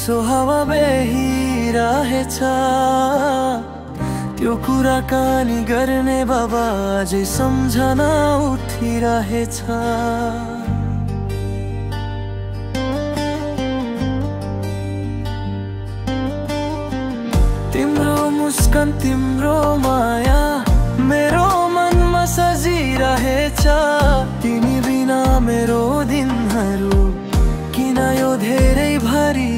चिसो हावा बेहिरहेछ, त्यो कुराकानी गर्ने बाबा अझै सम्झना उठिरहेछ। तिम्रो मुस्कान तिम्रो माया मेरो मनमा सजिरहेछ। तिमी बिना मेरो दिनहरू किन यो धेरै भारी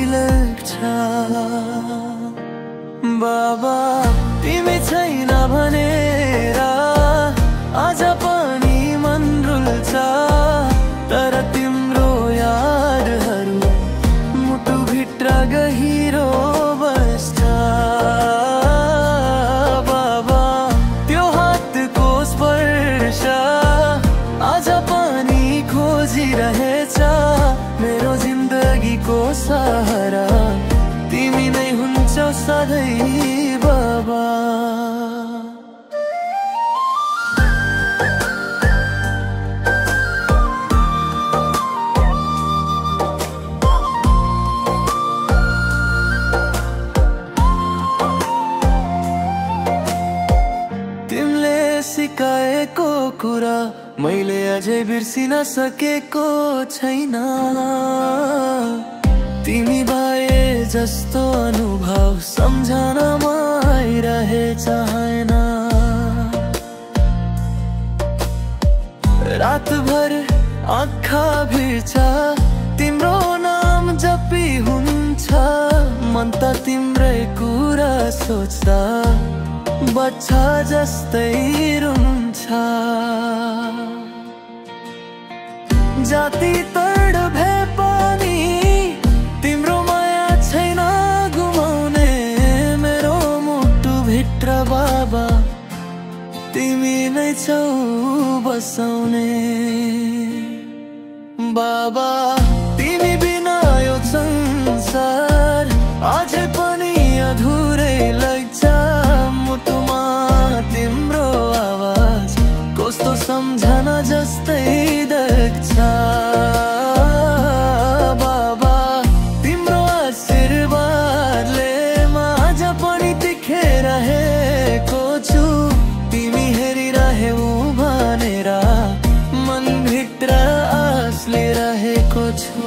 लाग्छ। बाबा तिमी छैन भनेर आज पनि मन रुल्छ, तर तिम्रो यादहरू मुटुभित्र गहिरो बस्छ। बाबा त्यो हातको स्पर्श आज पनि खोजिरहेछ। मेरो जिन्दगीको सहारा तिमी नै हुन्छौ सधैँ बाबा। तिमीले सिकाएको कुरा मैले अझै बिर्सिन सकेको छैन। तिमी भए जस्तो अनुभव सम्झनामा आइरहेछ हैन। रातभर आँखा भिर्छ तिम्रो नाम जपी हुन्छ। मन त तिम्रै कुरा सोच्दा बच्चा जस्तै रुन्छ। जाति तडभे पनि तिम्रो माया छैन गुमाउने। मेरो मुटुभित्र बाबा तिमी नै छौ बसाउने। बाबा तिमी बिना यो संसार अझै पनि अधुरै लाग्छ। मुटुमा तिम्रो आवाज कस्तो सम्झना जस्तै देख्छ। बाबा तिम्रो आशीर्वादले म आज पनि देखेरहेको छु। तिमी हेरिरहेऊ भनेर मनभित्र आश लिइरहेको छु।